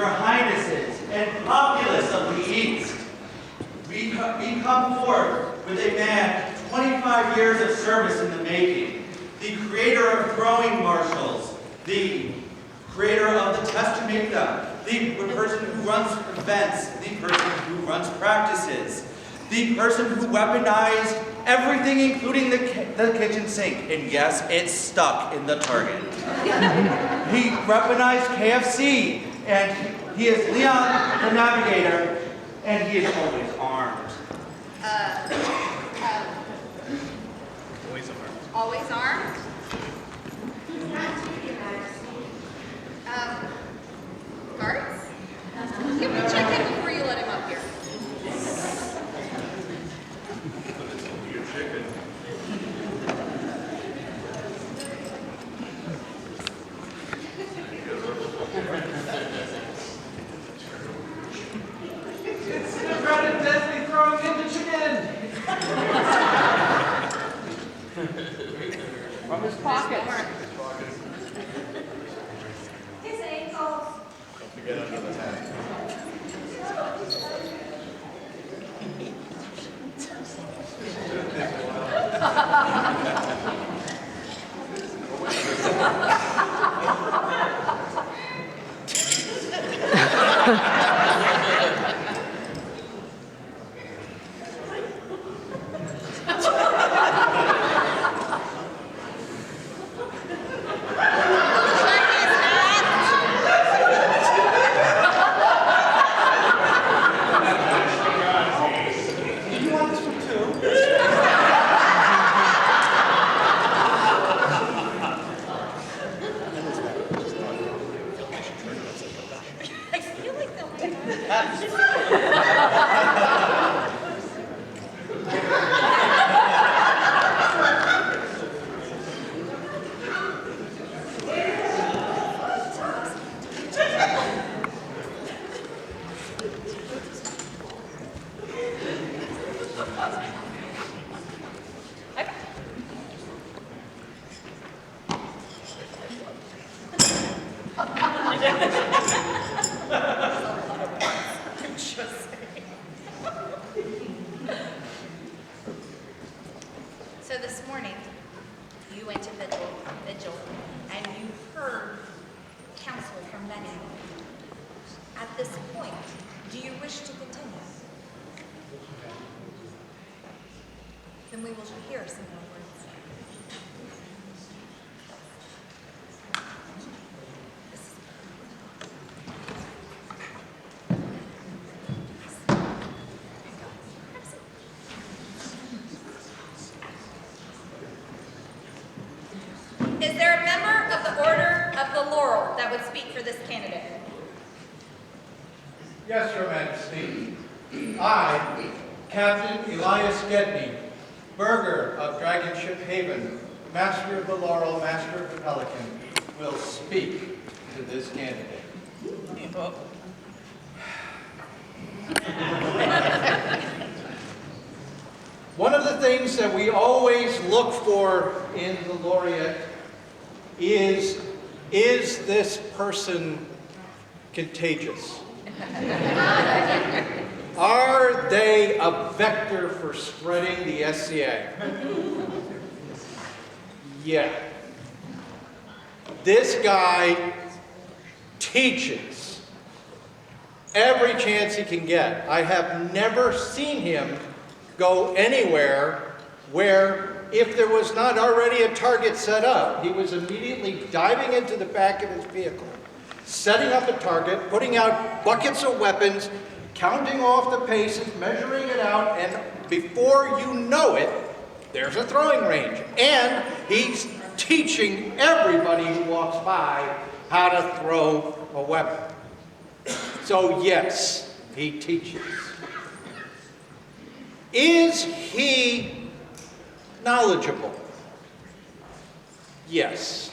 your highnesses, and populace of the East, we come forth with a man 25 years of service in the making, the creator of throwing marshals, the creator of the testament, the person who runs events, the person who runs practices, the person who weaponized everything, including the kitchen sink. And yes, it's stuck in the target. He weaponized KFC, and he is Leon the Navigator, and he is always armed. Always armed? Guards? Can we check him before you let him up here? It's Democratic Disney throwing in the chicken! From his pocket. His ankles. Don't forget under the hat. So this morning, you went to vigil, and you heard counsel from many. At this point, do you wish to continue? Then we will hear some more words. Is there a member of the Order of the Laurel that would speak for this candidate? Yes, Your Majesty. I, Captain Elias Gedney, burgher of Dragonship Haven, Master of the Laurel, Master of the Pelican, will speak to this candidate. One of the things that we always look for in the laureate is this person contagious? Are they a vector for spreading the SCA? Yeah. This guy teaches every chance he can get. I have never seen him go anywhere where, if there was not already a target set up, he was immediately diving into the back of his vehicle, setting up a target, putting out buckets of weapons, counting off the paces, measuring it out, and before you know it, there's a throwing range. And he's teaching everybody who walks by how to throw a weapon. So yes, he teaches. Is he knowledgeable? Yes.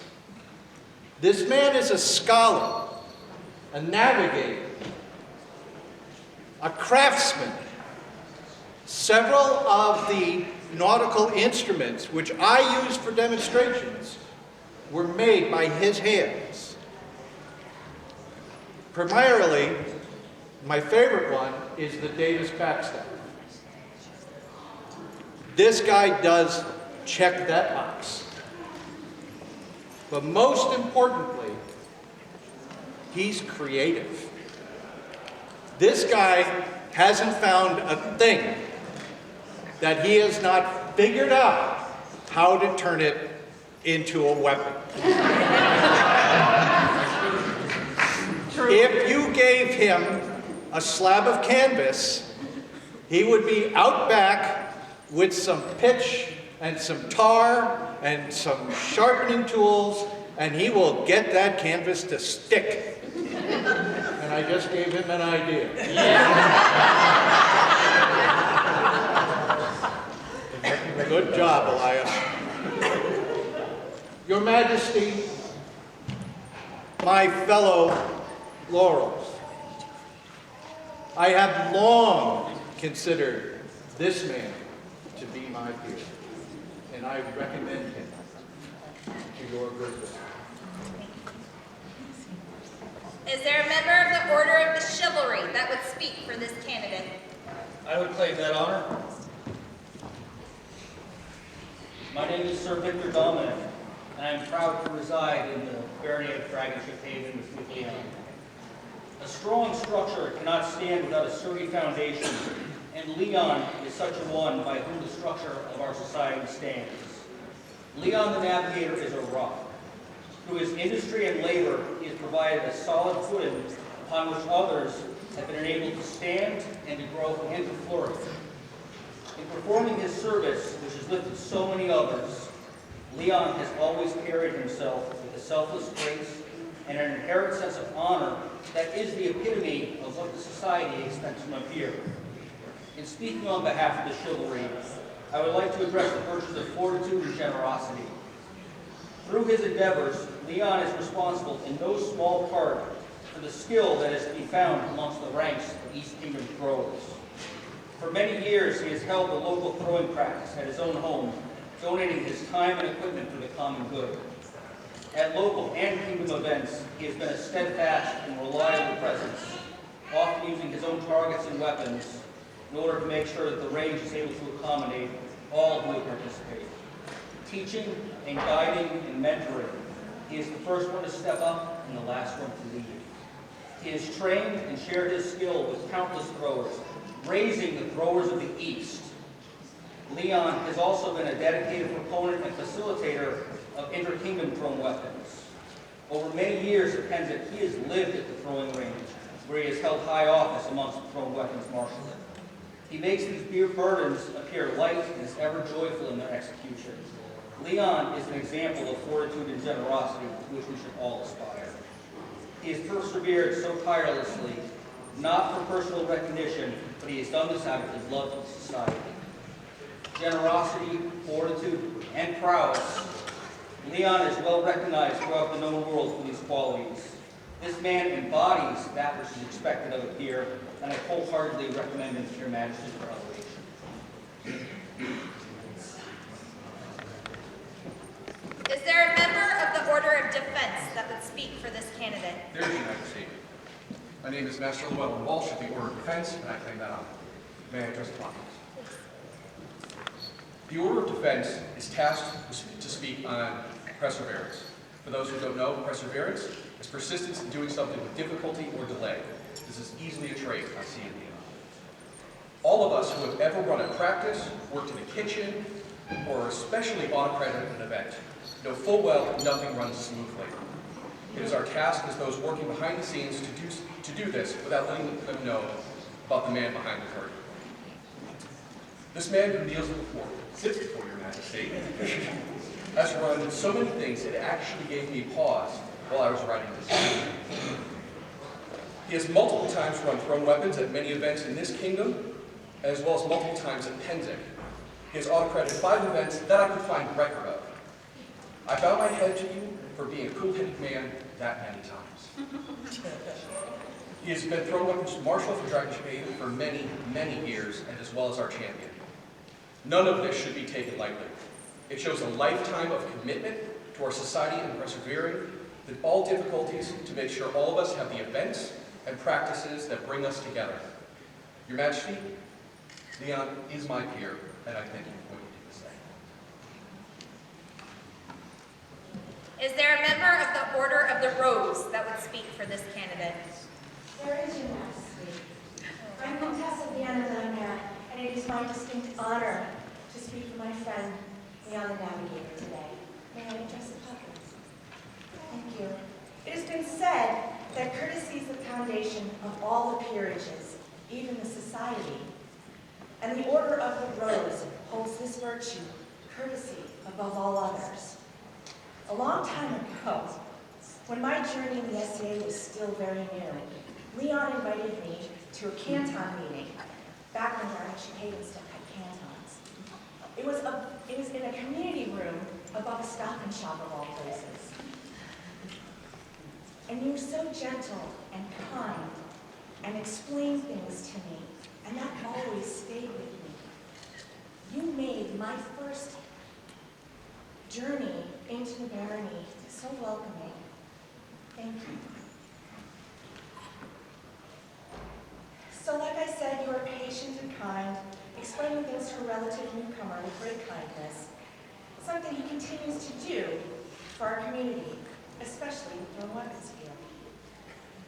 This man is a scholar, a navigator, a craftsman. Several of the nautical instruments which I use for demonstrations were made by his hands. primarily, my favorite one is the Davis backstep. This guy does check that box. But most importantly, he's creative. This guy hasn't found a thing that he has not figured out how to turn it into a weapon. If you gave him a slab of canvas, he would be out back with some pitch and some tar and some sharpening tools, and he will get that canvas to stick. And I just gave him an idea. Good job, Elias. Your Majesty, my fellow Laurels, I have long considered this man to be my peer, and I recommend him to your goodwill. Is there a member of the Order of the Chivalry that would speak for this candidate? I would claim that honor. My name is Sir Viktor Dominik, and I am proud to reside in the Barony of Dragonship Haven with Leon. A strong structure cannot stand without a sturdy foundation, and Leon is such a one by whom the structure of our society stands. Leon the Navigator is a rock. Through his industry and labor, he has provided a solid footing upon which others have been enabled to stand and to grow and to flourish. In performing his service, which has lifted so many others, Leon has always carried himself with a selfless grace and an inherent sense of honor that is the epitome of what the society expects from a peer. In speaking on behalf of the chivalry, I would like to address the virtues of fortitude and generosity. Through his endeavors, Leon is responsible in no small part for the skill that is to be found amongst the ranks of East Kingdom throwers. For many years, he has held the local throwing practice at his own home, donating his time and equipment for the common good. At local and kingdom events, he has been a steadfast and reliable presence, often using his own targets and weapons in order to make sure that the range is able to accommodate all who will participate. Teaching and guiding and mentoring, he is the first one to step up and the last one to lead. He has trained and shared his skill with countless throwers, raising the throwers of the East. Leon has also been a dedicated proponent and facilitator of inter-kingdom thrown weapons. Over many years at Penzance, he has lived at the throwing range, where he has held high office amongst the thrown weapons marshalling. He makes these burdens appear light and is ever joyful in their execution. Leon is an example of fortitude and generosity to which we should all aspire. He has persevered so tirelessly, not for personal recognition, but he has done this out of his love of society. Generosity, fortitude, and prowess. Leon is well recognized throughout the known world for these qualities. This man embodies that which is expected of a peer, and I wholeheartedly recommend him to your Majesty for elevation. Is there a member of the Order of Defense that would speak for this candidate? There is your Majesty. My name is Master Llewellyn Walsh of the Order of Defense, and I claim that honor. May I address the audience? The Order of Defense is tasked to speak on perseverance. For those who don't know, perseverance is persistence in doing something with difficulty or delay. This is easily a trait I see in you. All of us who have ever run a practice, worked in a kitchen, or especially on an event, know full well that nothing runs smoothly. It is our task as those working behind the scenes to do this without letting them know about the man behind the curtain. This man who sits before your Majesty, has run so many things it actually gave me pause while I was writing this. He has multiple times run thrown weapons at many events in this kingdom, as well as multiple times at Penzance. He has autocrated 5 events that I could find record of. I bow my head to you for being a cool-headed man that many times. He has been thrown weapons marshal for Dragonship Haven for many, many years, and as well as our champion. None of this should be taken lightly. It shows a lifetime of commitment to our society and persevering with all difficulties to make sure all of us have the events and practices that bring us together. Your Majesty, Leon is my peer, and I thank you for what you do the same. Is there a member of the Order of the Rose that would speak for this candidate? There is, Your Majesty. I'm Contessa Vienna, and it is my distinct honor to speak for my friend, Leon the Navigator, today. May I address the public? Thank you. It has been said that courtesy is the foundation of all the peerages, even the society. And the Order of the Rose holds this virtue, courtesy, above all others. A long time ago, when my journey in the SCA was still very new, Leon invited me to a canton meeting, back when Dragonship still had cantons. It was in a community room above a Stop and Shop of all places. And you were so gentle and kind and explained things to me, and that always stayed with me. You made my first journey into the Barony so welcoming. Thank you. So like I said, you are patient and kind, explaining things to a relative newcomer with great kindness, something he continues to do for our community, especially with thrown weapons here.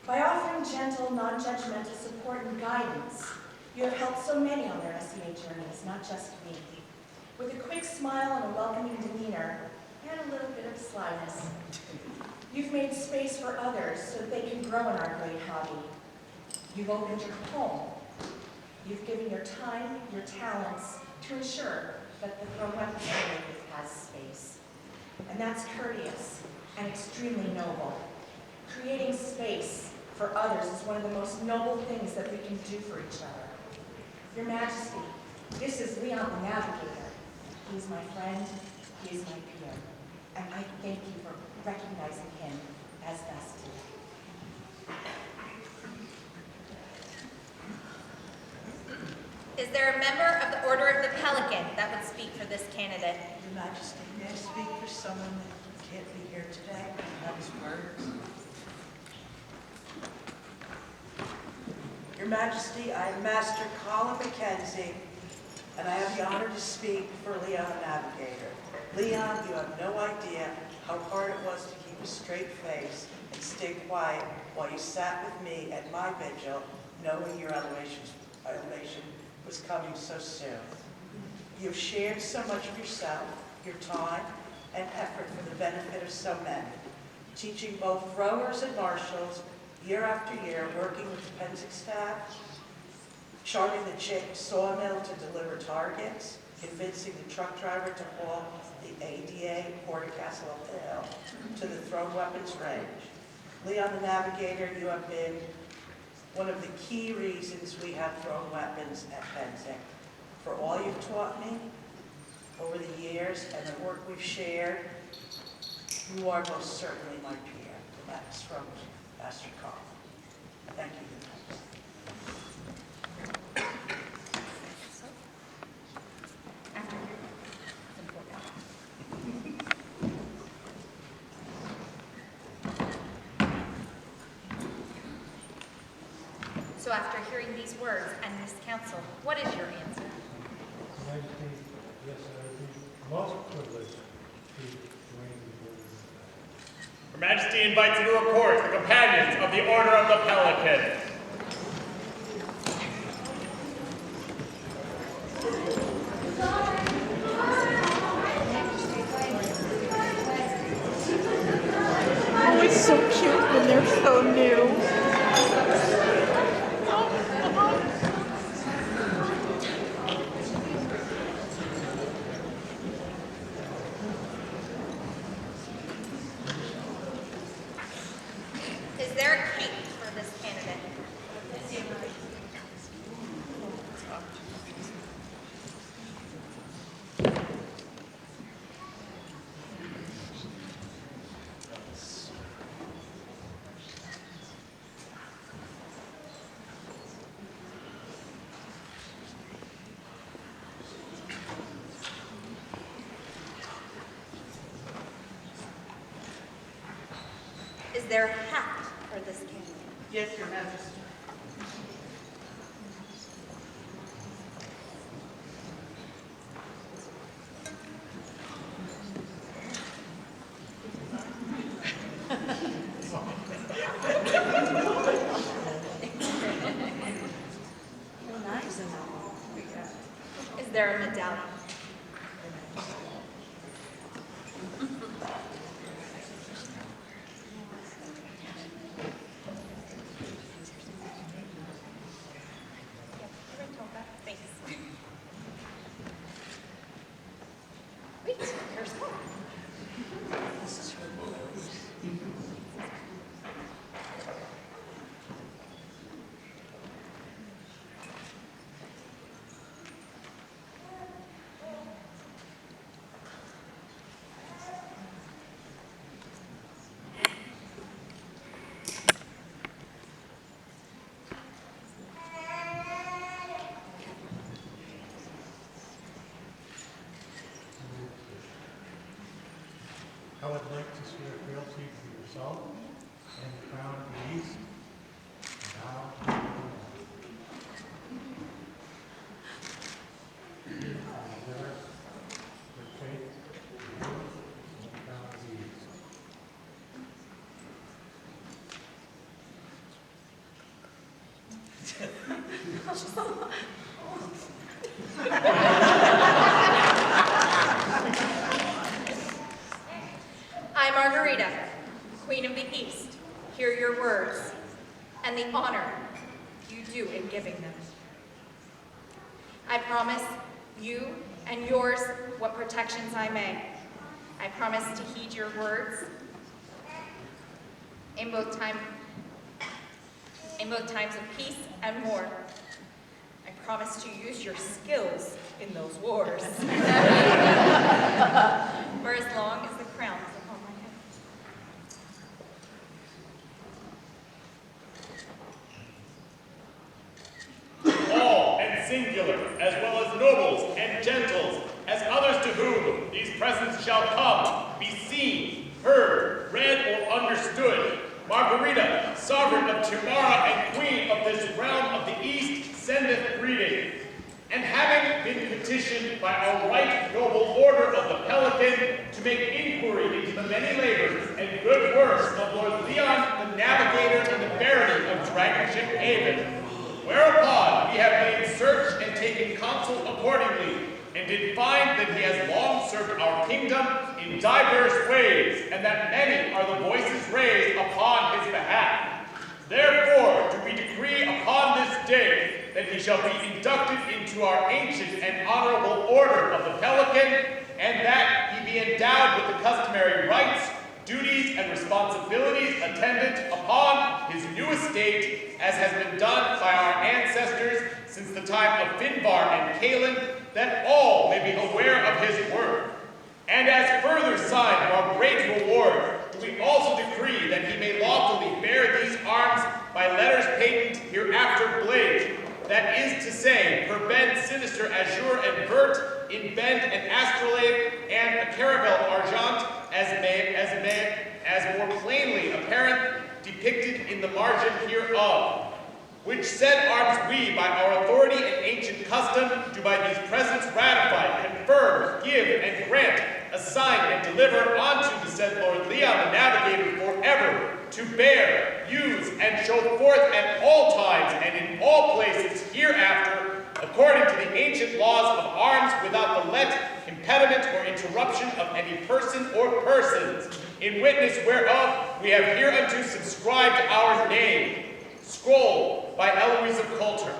By offering gentle, non-judgmental support and guidance, you have helped so many on their SCA journeys, not just me. With a quick smile and a welcoming demeanor, and a little bit of slyness, you've made space for others so that they can grow in our great hobby. You've opened your home. You've given your time, your talents, to ensure that the thrown weapons community has space. And that's courteous and extremely noble. Creating space for others is one of the most noble things that we can do for each other. Your Majesty, this is Leon the Navigator. He is my friend, he is my peer, and I thank you for recognizing him as best. Is there a member of the Order of the Pelican that would speak for this candidate? Your Majesty, may I speak for someone that can't be here today? That is words. Your Majesty, I am Master Colin MacKenzie, and I have the honor to speak for Leon the Navigator. Leon, you have no idea how hard it was to keep a straight face and stay quiet while you sat with me at my vigil, knowing your elevation was coming so soon. You've shared so much of yourself, your time, and effort for the benefit of so many, teaching both rowers and marshals year after year, working with the Pensick staff, charting the sawmill to deliver targets, convincing the truck driver to haul the ADA Porter Castle up the hill to the thrown weapons range. Leon the Navigator, you have been one of the key reasons we have thrown weapons at Pensick. For all you've taught me over the years and the work we've shared, you are most certainly my peer. That's from Master Colin. Thank you. So after hearing these words and this counsel, what is your answer? Majesty, yes, I would be most privileged to join the board. Her Majesty invites you to report the companions of the Order of the Pelican. Oh, it's so cute when they're so new. Is there a cape for this candidate? Is there a hat for this candidate? Yes, Your Majesty. No knives in that one. Is there a medallion? Thanks. Wait, there's more. I would like to swear fealty to yourself and the crown of the East. Now, deliver with faith to you and the crown of the East. I, Margarita, Queen of the East, hear your words and the honor you do in giving them. I promise you and yours what protections I may. I promise to heed your words in both times of peace and war. I promise to use your skills in those wars. For as long as the crown is upon my head. All and singular, as well as nobles and gentles, as others to whom these presents shall come, be seen, heard, read, or understood. Margarita, sovereign of Tamara and queen of this realm of the East, sendeth greeting. And having been petitioned by our right noble order of the Pelican to make inquiry into the many labors and good works of Lord Llewellyn the Navigator in the Barony of Dragonship Haven, whereupon we have made search and taken counsel accordingly, and did find that he has long served our kingdom in diverse ways, and that many are the voices raised upon his behalf. Therefore do we decree upon this day that he shall be inducted into our ancient and honorable order of the Pelican, and that he be endowed with the customary rights, duties, and responsibilities attendant upon his new estate, as has been done by our ancestors since the time of Finbar and Calin, that all may be aware of his work. And as further sign of our great reward, do we also decree that he may lawfully bear these arms by letters patent hereafter blazed, that is to say, per bend sinister azure and vert, in bend and astrolabe, and a caravel argent, as more plainly apparent, depicted in the margin hereof. Which said arms we, by our authority and ancient custom, do by these presents ratify, confirm, give, and grant, assign, and deliver unto the said Lord Llewellyn the Navigator forever, to bear, use, and show forth at all times and in all places hereafter, according to the ancient laws of arms, without the let, impediment, or interruption of any person or persons, in witness whereof we have hereunto subscribed our name. Scroll by Eloise of Coulter.